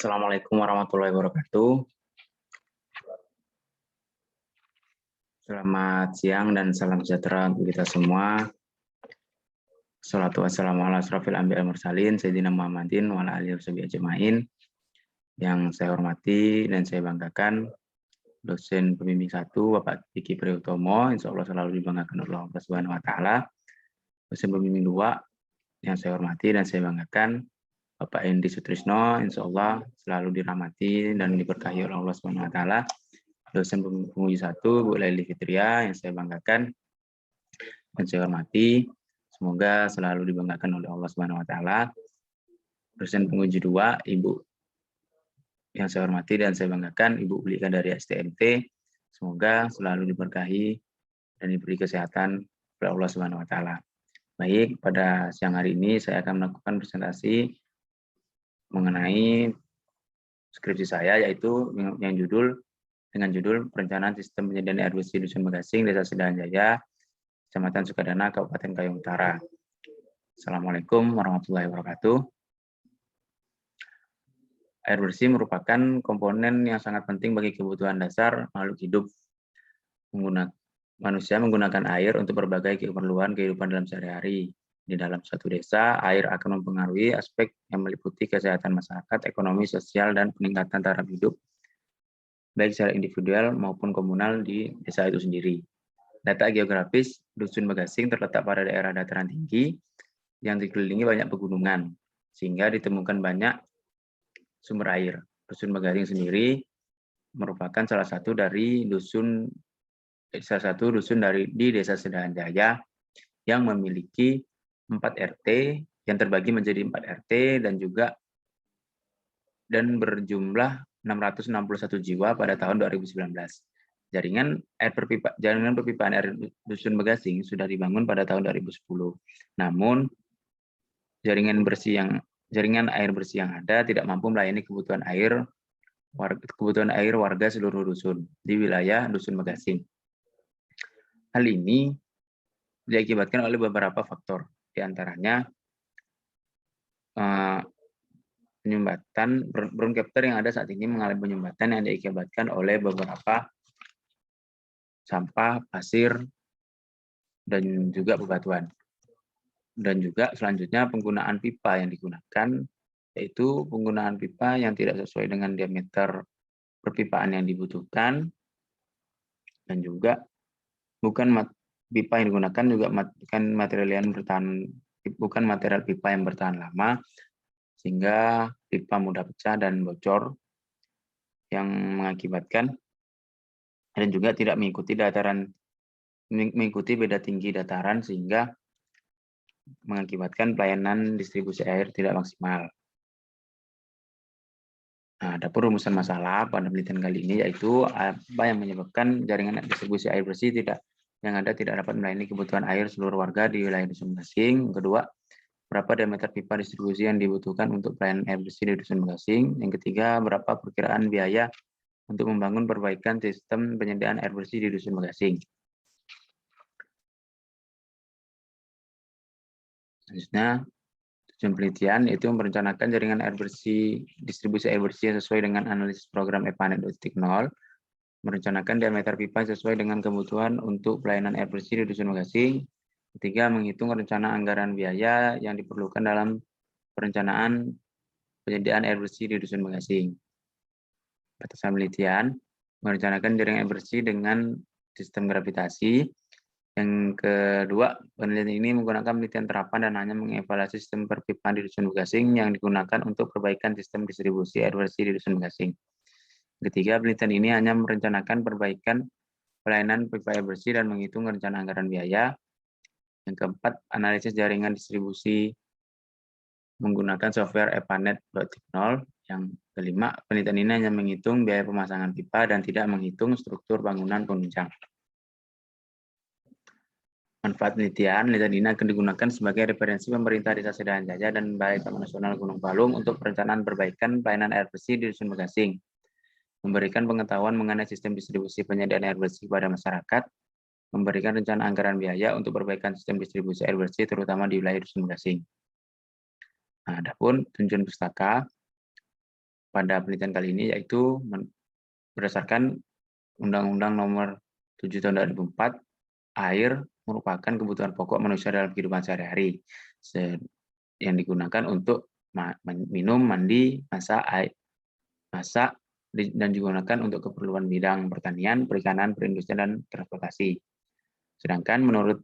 Assalamualaikum warahmatullahi wabarakatuh. Selamat siang dan salam sejahtera untuk kita semua. Salatu wassalamu ala asrofil anbiya mursalin, Sayyidina Muhammadin wa ala alihi washabihi ajma'in. Yang saya hormati dan saya banggakan, dosen pembimbing 1, Bapak Diki Priutomo, insya Allah selalu dibanggakan oleh Allah Subhanahu wa Ta'ala. Dosen pembimbing 2, yang saya hormati dan saya banggakan, Bapak Endi Sutrisno, insya Allah selalu dirahmati dan diberkahi oleh Allah Subhanahu wa Ta'ala. Dosen penguji 1, Bu Laili Fitria, yang saya banggakan dan saya hormati. Semoga selalu dibanggakan oleh Allah Subhanahu wa Ta'ala. Dosen penguji 2, Ibu yang saya hormati dan saya banggakan, Ibu Ulika dari STMT. Semoga selalu diberkahi dan diberi kesehatan oleh Allah Subhanahu wa Ta'ala. Baik, pada siang hari ini saya akan melakukan presentasi mengenai skripsi saya, yaitu dengan judul Perencanaan Sistem Penyediaan Air Bersih Dusun Megasing, Desa Sedahan Jaya, Kecamatan Sukadana, Kabupaten Kayong Utara. Assalamualaikum warahmatullahi wabarakatuh. Air bersih merupakan komponen yang sangat penting bagi kebutuhan dasar makhluk hidup. Manusia menggunakan air untuk berbagai keperluan kehidupan dalam sehari-hari. Di dalam suatu desa, air akan mempengaruhi aspek yang meliputi kesehatan masyarakat, ekonomi, sosial, dan peningkatan taraf hidup, baik secara individual maupun komunal di desa itu sendiri. Data geografis, Dusun Megasing terletak pada daerah dataran tinggi yang dikelilingi banyak pegunungan, sehingga ditemukan banyak sumber air. Dusun Megasing sendiri merupakan salah satu dusun di Desa Sedahan Jaya yang memiliki 4 RT yang terbagi menjadi 4 RT dan berjumlah 661 jiwa pada tahun 2019. Jaringan perpipaan air Dusun Megasing sudah dibangun pada tahun 2010. Namun jaringan air bersih yang ada tidak mampu melayani kebutuhan air warga seluruh dusun di wilayah Dusun Megasing. Hal ini diakibatkan oleh beberapa faktor, di antaranya penyumbatan brown capture yang ada saat ini mengalami penyumbatan yang diakibatkan oleh beberapa sampah, pasir, dan juga bebatuan. Dan juga selanjutnya penggunaan pipa yang digunakan, yaitu penggunaan pipa yang tidak sesuai dengan diameter perpipaan yang dibutuhkan, dan juga pipa yang digunakan juga bukan material pipa yang bertahan lama, sehingga pipa mudah pecah dan bocor yang mengakibatkan dan juga tidak mengikuti beda tinggi dataran, sehingga mengakibatkan pelayanan distribusi air tidak maksimal. Nah, ada rumusan masalah pada penelitian kali ini, yaitu apa yang menyebabkan jaringan distribusi air bersih tidak dapat melayani kebutuhan air seluruh warga di wilayah Dusun Megasing. Yang kedua, berapa diameter pipa distribusi yang dibutuhkan untuk pelayanan air bersih di Dusun Megasing. Yang ketiga, berapa perkiraan biaya untuk membangun perbaikan sistem penyediaan air bersih di Dusun Megasing. Selanjutnya, tujuan penelitian yaitu merencanakan jaringan air bersih, distribusi air bersih sesuai dengan analisis program EPANET 2.0, merencanakan diameter pipa sesuai dengan kebutuhan untuk pelayanan air bersih di Dusun Megasing. Ketiga, menghitung rencana anggaran biaya yang diperlukan dalam perencanaan penyediaan air bersih di Dusun Megasing. Batasan penelitian, merencanakan jaringan air bersih dengan sistem gravitasi. Yang kedua, penelitian ini menggunakan penelitian terapan dan hanya mengevaluasi sistem perpipaan di Dusun Megasing yang digunakan untuk perbaikan sistem distribusi air bersih di Dusun Megasing. Ketiga, penelitian ini hanya merencanakan perbaikan pelayanan pipa air bersih dan menghitung rencana anggaran biaya. Yang keempat, analisis jaringan distribusi menggunakan software EPANET 2.0. Yang kelima, penelitian ini hanya menghitung biaya pemasangan pipa dan tidak menghitung struktur bangunan penunjang. Manfaat penelitian ini akan digunakan sebagai referensi pemerintah Desa Sedahan Jaya dan Balai Taman Nasional Gunung Palung untuk perencanaan perbaikan pelayanan air bersih di Dusun Megasing, memberikan pengetahuan mengenai sistem distribusi penyediaan air bersih pada masyarakat, memberikan rencana anggaran biaya untuk perbaikan sistem distribusi air bersih terutama di wilayah Dusun Megasing. Nah, adapun tujuan pustaka, pada penelitian kali ini, yaitu berdasarkan Undang-Undang Nomor 7 Tahun 2004, air merupakan kebutuhan pokok manusia dalam kehidupan sehari-hari yang digunakan untuk minum, mandi, masak, dan digunakan untuk keperluan bidang pertanian, perikanan, perindustrian, dan transportasi. Sedangkan menurut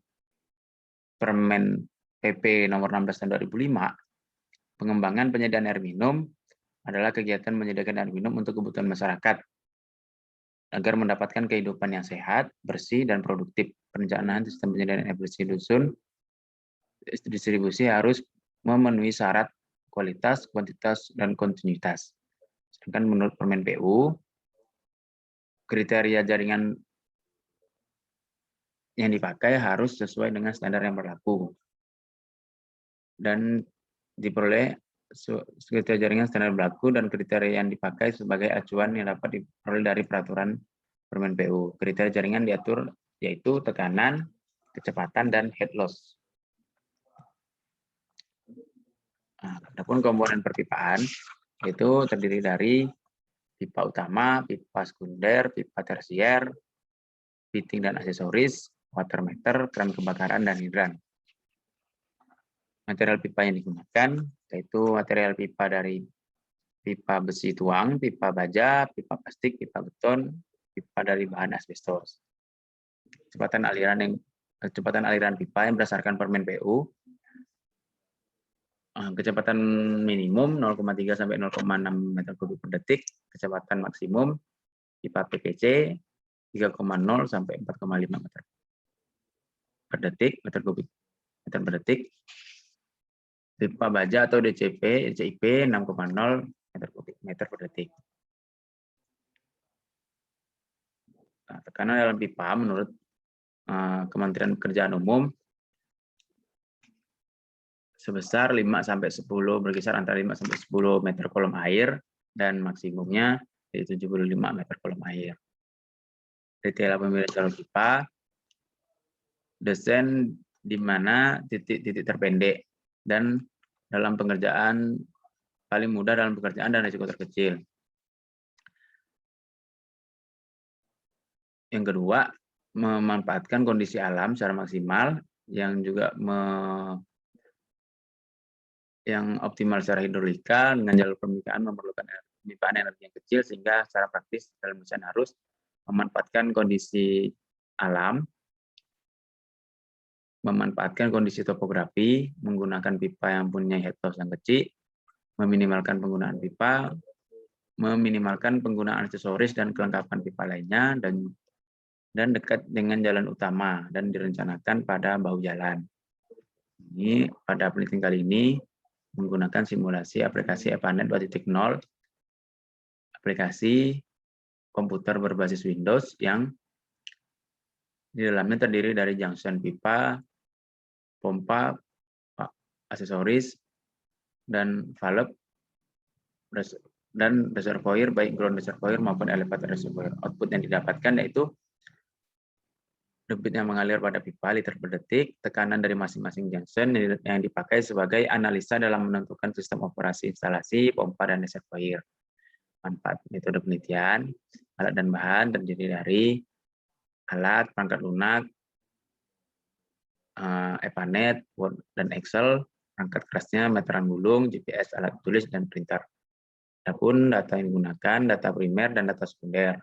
Permen PP nomor 16 tahun 2005, pengembangan penyediaan air minum adalah kegiatan menyediakan air minum untuk kebutuhan masyarakat agar mendapatkan kehidupan yang sehat, bersih, dan produktif. Perencanaan sistem penyediaan air bersih dusun distribusi harus memenuhi syarat kualitas, kuantitas, dan kontinuitas. Sedangkan menurut Permen PU, kriteria jaringan yang dipakai harus sesuai dengan standar yang berlaku dan diperoleh kriteria jaringan standar berlaku dan kriteria yang dipakai sebagai acuan yang dapat diperoleh dari peraturan Permen PU. Kriteria jaringan diatur yaitu tekanan, kecepatan, dan head loss. Adapun komponen perpipaan itu terdiri dari pipa utama, pipa sekunder, pipa tersier, fitting dan aksesoris, water meter, kran kebakaran, dan hidran. Material pipa yang digunakan yaitu material pipa dari pipa besi tuang, pipa baja, pipa plastik, pipa beton, pipa dari bahan asbestos. Kecepatan aliran pipa yang berdasarkan Permen PU, kecepatan minimum 0,3 sampai 0,6 meter kubik per detik, kecepatan maksimum pipa PVC 3,0 sampai 4,5 meter per detik, meter per detik. Pipa baja atau DCP, DCIP 6,0 meter per detik. Nah, tekanan dalam pipa menurut Kementerian Pekerjaan Umum sebesar 5 sampai 10, berkisar antara 5 sampai 10 meter kolom air dan maksimumnya di 75 meter kolom air. Detail pemilihan jalur pipa, desain di mana titik-titik terpendek dan dalam pengerjaan paling mudah dalam pekerjaan dan risiko terkecil. Yang kedua, memanfaatkan kondisi alam secara maksimal yang juga yang optimal secara hidrolika dengan jalur pembikaan memerlukan pemipaan energi yang kecil sehingga secara praktis dalam desain harus memanfaatkan kondisi alam, memanfaatkan kondisi topografi, menggunakan pipa yang punya head loss yang kecil, meminimalkan penggunaan pipa, meminimalkan penggunaan aksesoris dan kelengkapan pipa lainnya, dan dekat dengan jalan utama dan direncanakan pada bahu jalan. Ini pada penelitian kali ini menggunakan simulasi aplikasi EPANET 2.0, aplikasi komputer berbasis Windows yang di dalamnya terdiri dari junction pipa, pompa, aksesoris, dan valve, dan reservoir, baik ground reservoir maupun elevator reservoir. Output yang didapatkan yaitu debit yang mengalir pada pipa liter per detik, tekanan dari masing-masing junction yang dipakai sebagai analisa dalam menentukan sistem operasi instalasi, pompa, dan reservoir. Manfaat metode penelitian, alat dan bahan terdiri dari alat, perangkat lunak, EPANET, Word, dan Excel, perangkat kerasnya, meteran gulung, GPS, alat tulis, dan printer. Adapun data yang digunakan, data primer dan data sekunder.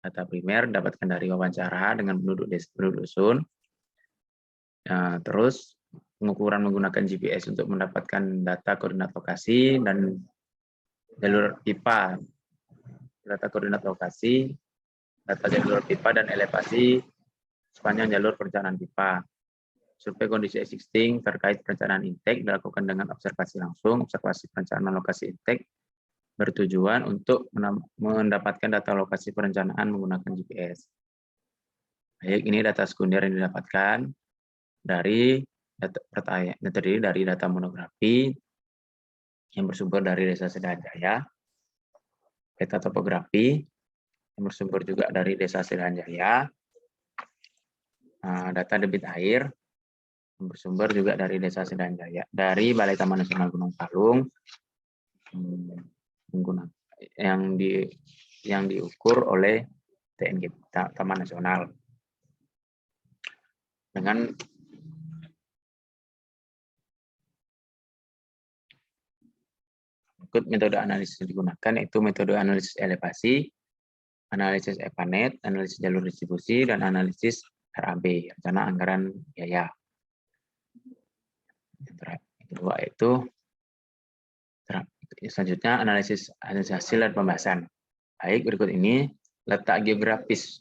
Data primer dapatkan dari wawancara dengan penduduk dusun. Terus pengukuran menggunakan GPS untuk mendapatkan data koordinat lokasi dan jalur pipa, data koordinat lokasi, data jalur pipa dan elevasi sepanjang jalur perencanaan pipa. Survei kondisi existing terkait perencanaan intake dilakukan dengan observasi langsung, observasi perencanaan lokasi intake bertujuan untuk mendapatkan data lokasi perencanaan menggunakan GPS. Baik, ini data sekunder yang didapatkan dari terdiri dari data monografi yang bersumber dari Desa Sedahanjaya, data topografi yang bersumber juga dari Desa Sedahanjaya, data debit air yang bersumber juga dari Desa Sedahanjaya, dari Balai Taman Nasional Gunung Palung, yang diukur oleh TNG, Taman Nasional. Dengan metode analisis yang digunakan yaitu metode analisis elevasi, analisis EPANET, analisis jalur distribusi, dan analisis RAB, rencana anggaran biaya. Yang kedua itu selanjutnya analisis hasil dan pembahasan. Baik, berikut ini letak geografis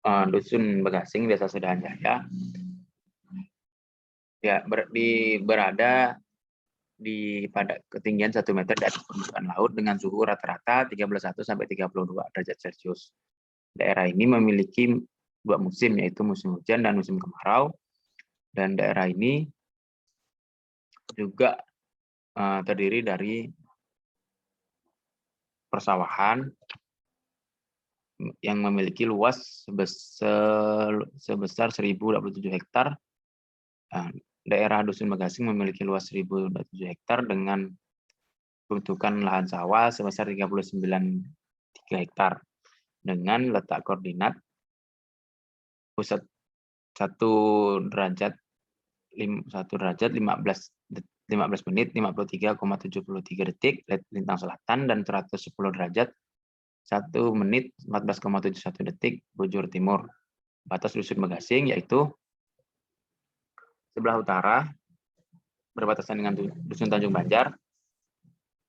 Dusun Begasing, Desa Sedahan Jaya. Ya, berada pada ketinggian 1 meter di atas permukaan laut dengan suhu rata-rata 31 sampai 32 derajat Celcius. Daerah ini memiliki 2 musim, yaitu musim hujan dan musim kemarau. Dan daerah ini juga terdiri dari persawahan yang memiliki luas sebesar 1027 hektar. Daerah Dusun Begasing memiliki luas 1027 hektar dengan peruntukan lahan sawah sebesar 39,3 hektar dengan letak koordinat pusat 1 derajat 15 menit 53,73 detik lintang selatan dan 110 derajat 1 menit 14,71 detik bujur timur. Batas Dusun Begasing yaitu sebelah utara berbatasan dengan Dusun Tanjung Banjar,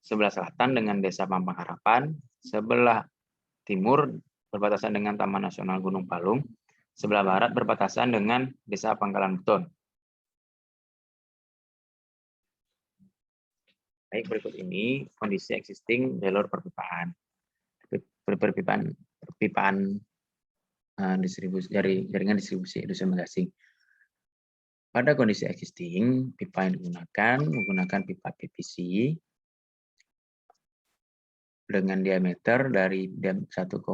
sebelah selatan dengan Desa Pampang Harapan, sebelah timur berbatasan dengan Taman Nasional Gunung Palung, sebelah barat berbatasan dengan Desa Pangkalan Beton. Baik, berikut ini kondisi existing jalur perpipaan distribusi jaringan distribusi Dusun Begasing. Pada kondisi existing, pipa yang menggunakan pipa PVC dengan diameter dari 1,5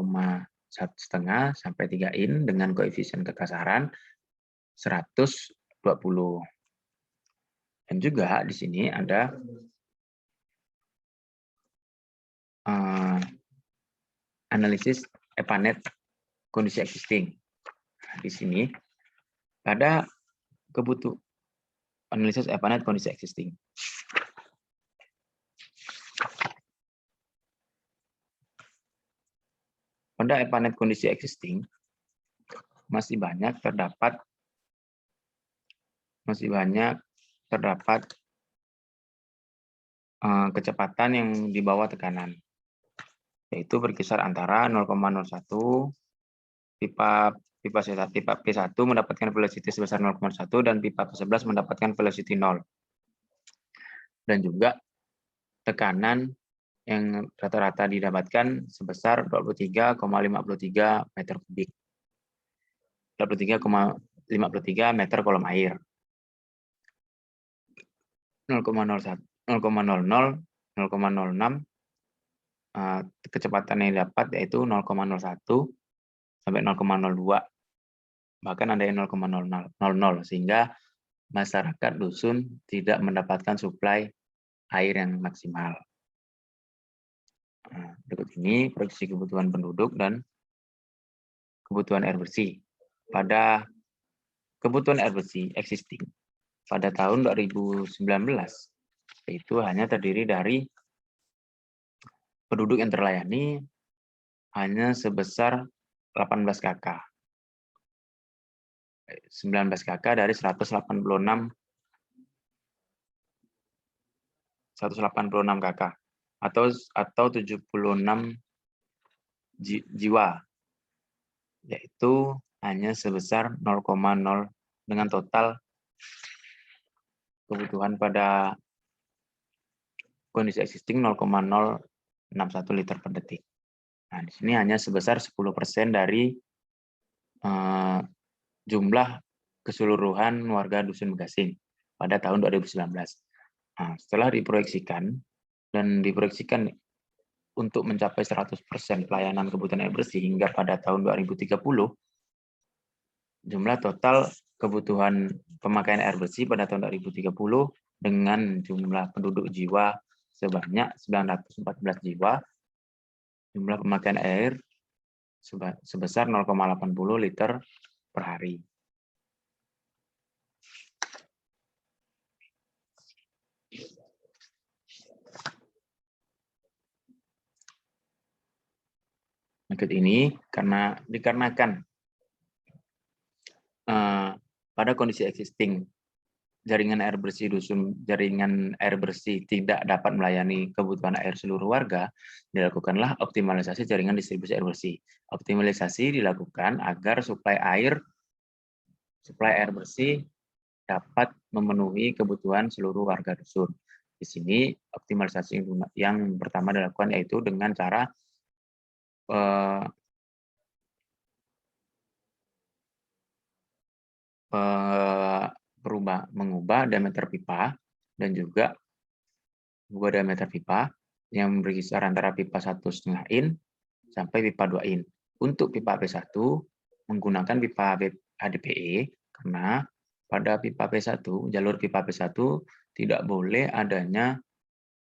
sampai 3 in dengan koefisien kekasaran 120. Dan juga di sini ada analisis EPANET kondisi existing. Nah, di sini ada analisis EPANET kondisi existing. Pada EPANET kondisi existing masih banyak terdapat kecepatan yang di bawah tekanan, yaitu berkisar antara 0,01 pipa P1 mendapatkan velocity sebesar 0,1 dan pipa P11 mendapatkan velocity 0. Dan juga tekanan yang rata-rata didapatkan sebesar 23,53 meter kubik. 23,53 meter kolom air. 0,00, 0,06 kecepatan yang didapat yaitu 0,01 sampai 0,02. Bahkan ada yang 0,00, sehingga masyarakat dusun tidak mendapatkan suplai air yang maksimal. Berikut ini proyeksi kebutuhan penduduk dan kebutuhan air bersih. Pada kebutuhan air bersih existing pada tahun 2019 itu hanya terdiri dari penduduk yang terlayani hanya sebesar 18 KK. 19 KK dari 186 KK atau 76 jiwa, yaitu hanya sebesar 0,0 dengan total kebutuhan pada kondisi existing 0,061 liter per detik. Nah, di sini hanya sebesar 10% dari jumlah keseluruhan warga Dusun Begasing pada tahun 2019. Nah, setelah diproyeksikan untuk mencapai 100% pelayanan kebutuhan air bersih hingga pada tahun 2030, jumlah total kebutuhan pemakaian air bersih pada tahun 2030 dengan jumlah penduduk jiwa sebanyak 914 jiwa jumlah pemakaian air sebesar 0,80 liter per hari. Berikut ini dikarenakan pada kondisi existing jaringan air bersih tidak dapat melayani kebutuhan air seluruh warga, dilakukanlah optimalisasi jaringan distribusi air bersih. Optimalisasi dilakukan agar suplai air bersih dapat memenuhi kebutuhan seluruh warga dusun. Di sini optimalisasi yang pertama dilakukan yaitu dengan cara mengubah diameter pipa dan juga diameter pipa yang berkisar antara pipa 1,5 in sampai pipa 2 in. Untuk pipa P1 menggunakan pipa HDPE karena pada pipa P1, jalur pipa P1 tidak boleh adanya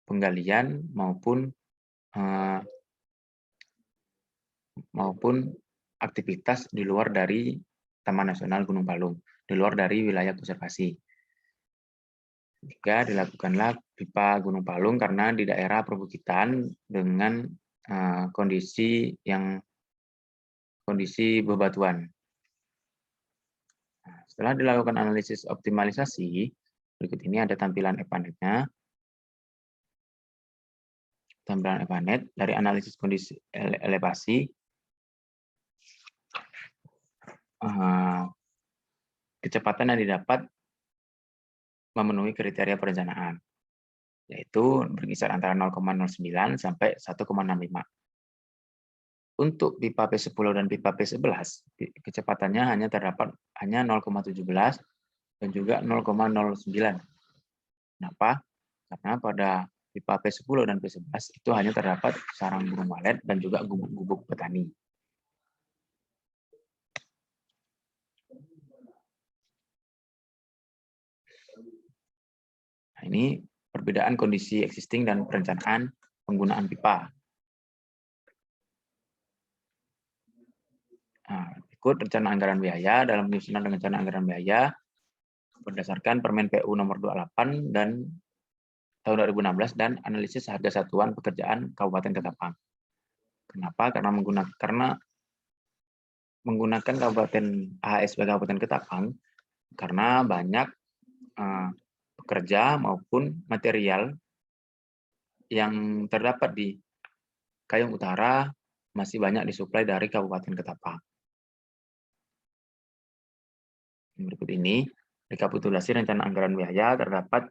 penggalian maupun aktivitas di luar dari Taman Nasional Gunung Palung, di luar dari wilayah konservasi. Jika dilakukanlah pipa Gunung Palung karena di daerah perbukitan dengan kondisi bebatuan. Nah, setelah dilakukan analisis optimalisasi, berikut ini ada tampilan EPANET-nya. Tampilan EPANET dari analisis kondisi elevasi, kecepatan yang didapat memenuhi kriteria perencanaan, yaitu berkisar antara 0,09 sampai 1,65. Untuk pipa P10 dan pipa P11, kecepatannya terdapat hanya 0,17 dan juga 0,09. Kenapa? Karena pada pipa P10 dan P11 itu hanya terdapat sarang burung walet dan juga gubuk-gubuk petani. Nah, ini perbedaan kondisi existing dan perencanaan penggunaan pipa. Nah, ikut rencana anggaran biaya dalam penyusunan rencana anggaran biaya berdasarkan Permen PU nomor 28 dan tahun 2016 dan analisis harga satuan pekerjaan Kabupaten Ketapang. Kenapa? Karena menggunakan Kabupaten AHSP Kabupaten Ketapang karena banyak pekerja maupun material yang terdapat di Kayong Utara masih banyak disuplai dari Kabupaten Ketapang. Berikut ini rekapitulasi rencana anggaran biaya terdapat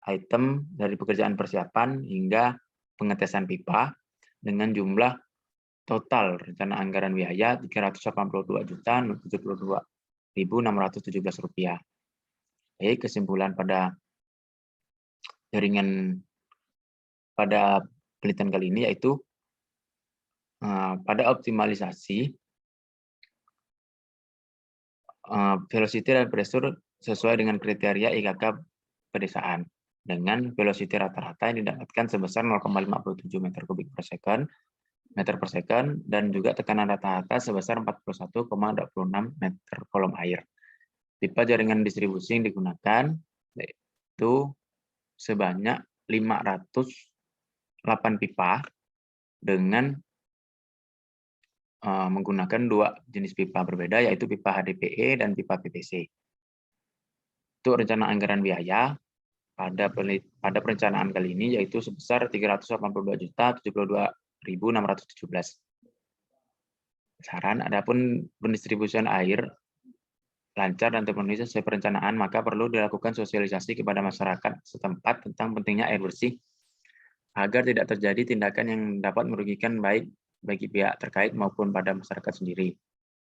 item dari pekerjaan persiapan hingga pengetesan pipa dengan jumlah total rencana anggaran biaya Rp382.072.617. Baik, kesimpulan pada penelitian kali ini yaitu pada optimalisasi velocity dan pressure sesuai dengan kriteria IKK pedesaan dengan velocity rata-rata yang didapatkan sebesar 0,57 meter kubik per second dan juga tekanan rata-rata sebesar 41,26 meter kolom air. Pipa jaringan distribusi yang digunakan yaitu sebanyak 508 pipa dengan menggunakan dua jenis pipa berbeda, yaitu pipa HDPE dan pipa PVC. Untuk rencana anggaran biaya pada perencanaan kali ini yaitu sebesar Rp382.072.617. Saran, adapun pendistribusian air lancar dan terpenuhi sesuai perencanaan, maka perlu dilakukan sosialisasi kepada masyarakat setempat tentang pentingnya air bersih agar tidak terjadi tindakan yang dapat merugikan baik bagi pihak terkait maupun pada masyarakat sendiri.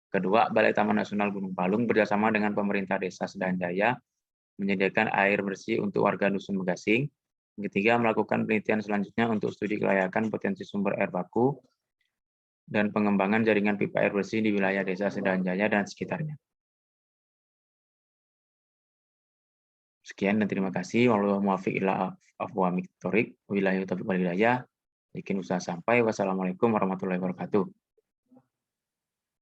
Kedua, Balai Taman Nasional Gunung Palung bersama dengan pemerintah Desa Sedahan Jaya menyediakan air bersih untuk warga Dusun Megasing. Ketiga, melakukan penelitian selanjutnya untuk studi kelayakan potensi sumber air baku dan pengembangan jaringan pipa air bersih di wilayah Desa Sedahan Jaya dan sekitarnya. Sekian dan terima kasih. Wabillahi taufiq wal hidayah. bikin usaha sampai. Wassalamualaikum warahmatullahi wabarakatuh.